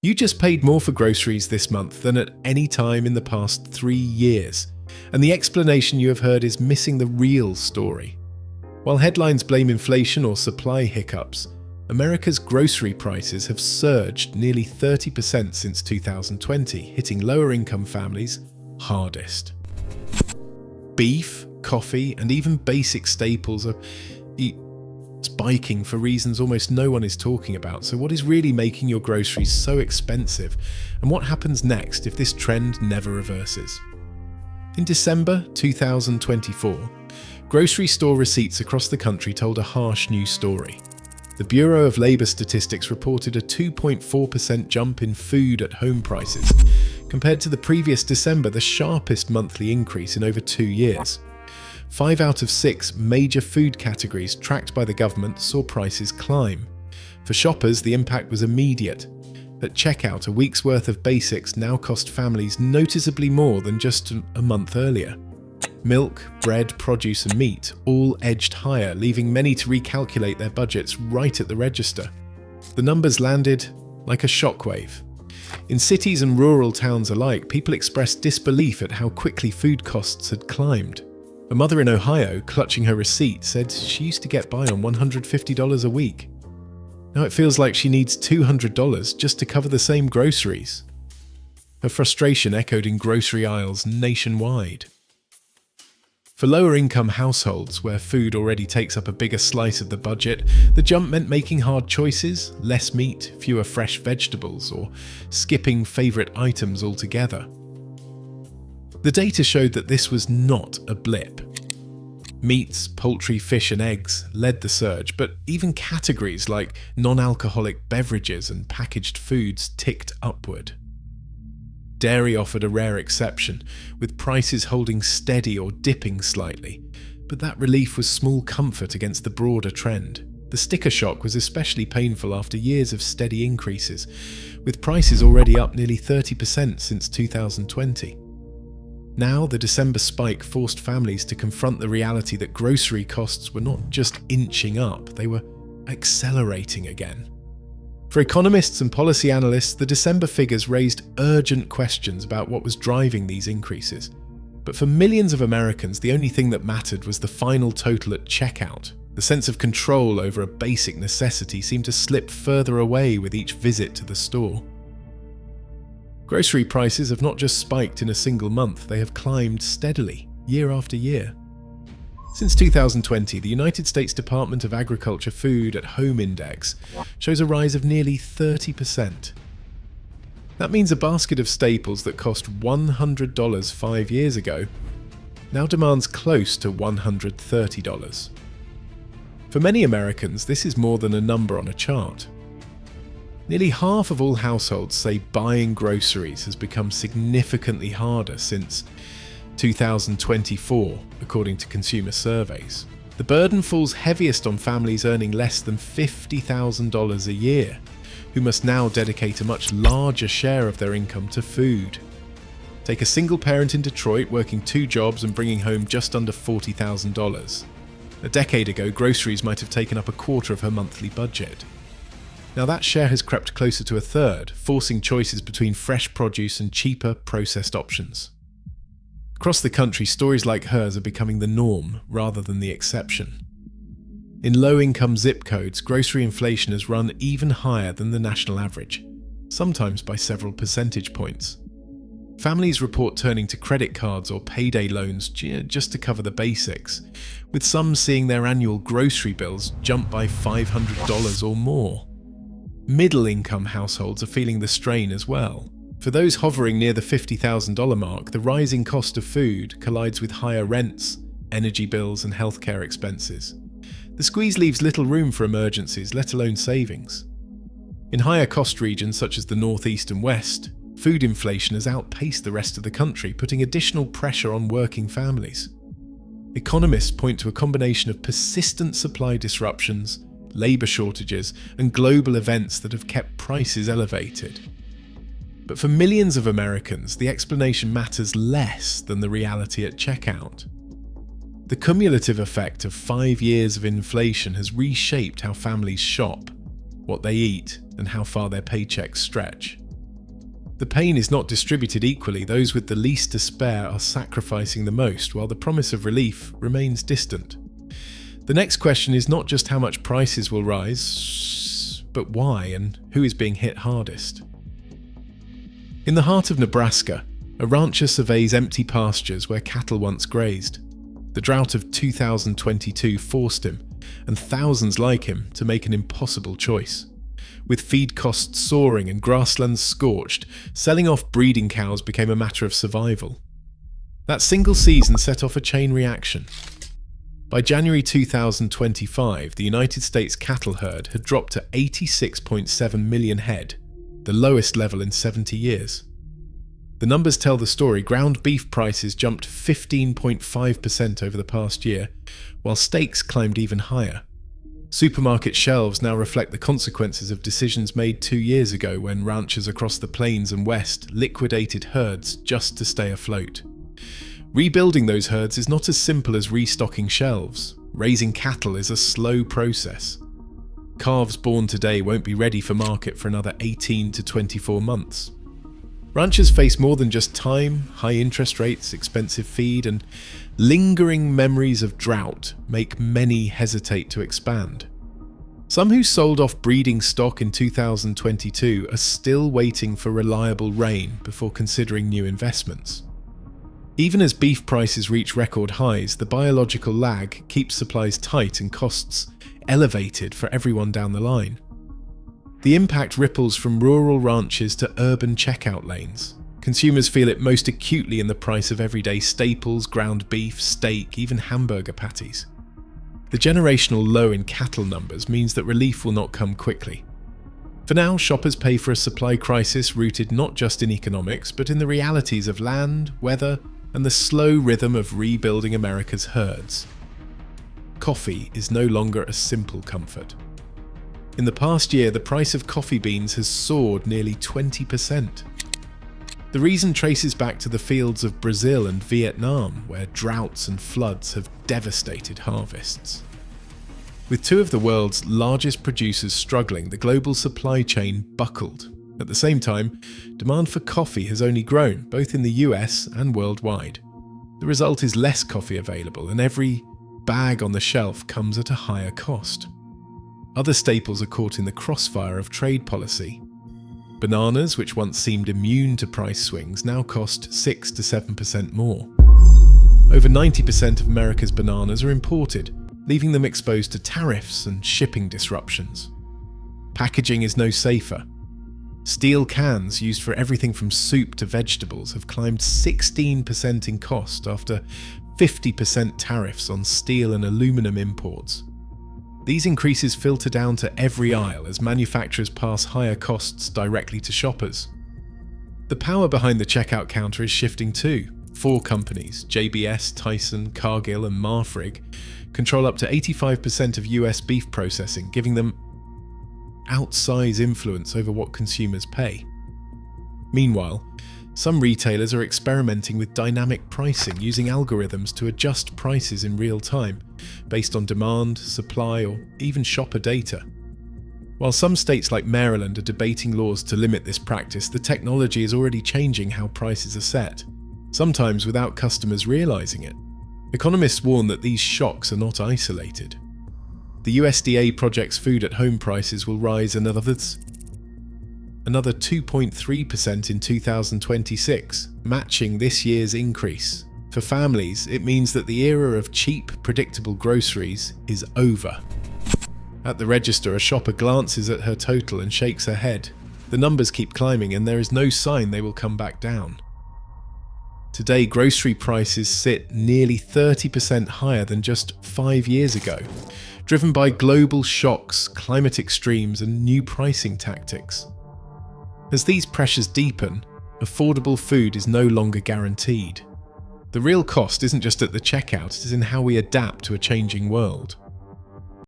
You just paid more for groceries this month than at any time in the past 3 years, and the explanation you have heard is missing the real story. While headlines blame inflation or supply hiccups, America's grocery prices have surged nearly 30% since 2020, hitting lower-income families hardest. Beef, coffee, and even basic staples are spiking for reasons almost no one is talking about. So what is really making your groceries so expensive, and what happens next if this trend never reverses? In December 2024, grocery store receipts across the country told a harsh new story. The Bureau of Labor Statistics reported a 2.4% jump in food at home prices, compared to the previous December, the sharpest monthly increase in over 2 years. 5 out of 6 major food categories tracked by the government saw prices climb. For shoppers, the impact was immediate. At checkout, a week's worth of basics now cost families noticeably more than just a month earlier. Milk, bread, produce and meat all edged higher, leaving many to recalculate their budgets right at the register. The numbers landed like a shockwave. In cities and rural towns alike, people expressed disbelief at how quickly food costs had climbed. A mother in Ohio, clutching her receipt, said she used to get by on $150 a week. Now it feels like she needs $200 just to cover the same groceries. Her frustration echoed in grocery aisles nationwide. For lower-income households, where food already takes up a bigger slice of the budget, the jump meant making hard choices, less meat, fewer fresh vegetables, or skipping favourite items altogether. The data showed that this was not a blip. Meats, poultry, fish and eggs led the surge, but even categories like non-alcoholic beverages and packaged foods ticked upward. Dairy offered a rare exception, with prices holding steady or dipping slightly, but that relief was small comfort against the broader trend. The sticker shock was especially painful after years of steady increases, with prices already up nearly 30% since 2020. Now, the December spike forced families to confront the reality that grocery costs were not just inching up, they were accelerating again. For economists and policy analysts, the December figures raised urgent questions about what was driving these increases. But for millions of Americans, the only thing that mattered was the final total at checkout. The sense of control over a basic necessity seemed to slip further away with each visit to the store. Grocery prices have not just spiked in a single month, they have climbed steadily, year after year. Since 2020, the United States Department of Agriculture Food at Home Index shows a rise of nearly 30%. That means a basket of staples that cost $100 5 years ago now demands close to $130. For many Americans, this is more than a number on a chart. Nearly half of all households say buying groceries has become significantly harder since 2024, according to consumer surveys. The burden falls heaviest on families earning less than $50,000 a year, who must now dedicate a much larger share of their income to food. Take a single parent in Detroit working 2 jobs and bringing home just under $40,000. A decade ago, groceries might have taken up a quarter of her monthly budget. Now that share has crept closer to a third, forcing choices between fresh produce and cheaper processed options. Across the country, stories like hers are becoming the norm rather than the exception. In low-income zip codes, grocery inflation has run even higher than the national average, sometimes by several percentage points. Families report turning to credit cards or payday loans just to cover the basics, with some seeing their annual grocery bills jump by $500 or more. Middle-income households are feeling the strain as well. For those hovering near the $50,000 mark, the rising cost of food collides with higher rents, energy bills and healthcare expenses. The squeeze leaves little room for emergencies, let alone savings. In higher cost regions such as the Northeast and West, food inflation has outpaced the rest of the country, putting additional pressure on working families. Economists point to a combination of persistent supply disruptions, labour shortages and global events that have kept prices elevated. But for millions of Americans, the explanation matters less than the reality at checkout. The cumulative effect of 5 years of inflation has reshaped how families shop, what they eat, and how far their paychecks stretch. The pain is not distributed equally. Those with the least to spare are sacrificing the most, while the promise of relief remains distant. The next question is not just how much prices will rise, but why and who is being hit hardest. In the heart of Nebraska, a rancher surveys empty pastures where cattle once grazed. The drought of 2022 forced him, and thousands like him, to make an impossible choice. With feed costs soaring and grasslands scorched, selling off breeding cows became a matter of survival. That single season set off a chain reaction. By January 2025, the United States cattle herd had dropped to 86.7 million head, the lowest level in 70 years. The numbers tell the story. Ground beef prices jumped 15.5% over the past year, while steaks climbed even higher. Supermarket shelves now reflect the consequences of decisions made 2 years ago when ranchers across the plains and west liquidated herds just to stay afloat. Rebuilding those herds is not as simple as restocking shelves. Raising cattle is a slow process. Calves born today won't be ready for market for another 18 to 24 months. Ranchers face more than just time. High interest rates, expensive feed, and lingering memories of drought make many hesitate to expand. Some who sold off breeding stock in 2022 are still waiting for reliable rain before considering new investments. Even as beef prices reach record highs, the biological lag keeps supplies tight and costs elevated for everyone down the line. The impact ripples from rural ranches to urban checkout lanes. Consumers feel it most acutely in the price of everyday staples, ground beef, steak, even hamburger patties. The generational low in cattle numbers means that relief will not come quickly. For now, shoppers pay for a supply crisis rooted not just in economics, but in the realities of land, weather, and the slow rhythm of rebuilding America's herds. Coffee is no longer a simple comfort. In the past year, the price of coffee beans has soared nearly 20%. The reason traces back to the fields of Brazil and Vietnam, where droughts and floods have devastated harvests. With two of the world's largest producers struggling, the global supply chain buckled. At the same time, demand for coffee has only grown, both in the US and worldwide. The result is less coffee available, and every bag on the shelf comes at a higher cost. Other staples are caught in the crossfire of trade policy. Bananas, which once seemed immune to price swings, now cost 6 to 7% more. Over 90% of America's bananas are imported, leaving them exposed to tariffs and shipping disruptions. Packaging is no safer. Steel cans used for everything from soup to vegetables have climbed 16% in cost after 50% tariffs on steel and aluminum imports. These increases filter down to every aisle as manufacturers pass higher costs directly to shoppers. The power behind the checkout counter is shifting too. 4 companies, JBS, Tyson, Cargill and Marfrig, control up to 85% of US beef processing, giving them outsized influence over what consumers pay. Meanwhile, some retailers are experimenting with dynamic pricing, using algorithms to adjust prices in real time, based on demand, supply, or even shopper data. While some states like Maryland are debating laws to limit this practice, the technology is already changing how prices are set, sometimes without customers realizing it. Economists warn that these shocks are not isolated. The USDA projects food at home prices will rise another 2.3% in 2026, matching this year's increase. For families, it means that the era of cheap, predictable groceries is over. At the register, a shopper glances at her total and shakes her head. The numbers keep climbing and there is no sign they will come back down. Today, grocery prices sit nearly 30% higher than just 5 years ago, driven by global shocks, climate extremes, and new pricing tactics. As these pressures deepen, affordable food is no longer guaranteed. The real cost isn't just at the checkout, it is in how we adapt to a changing world.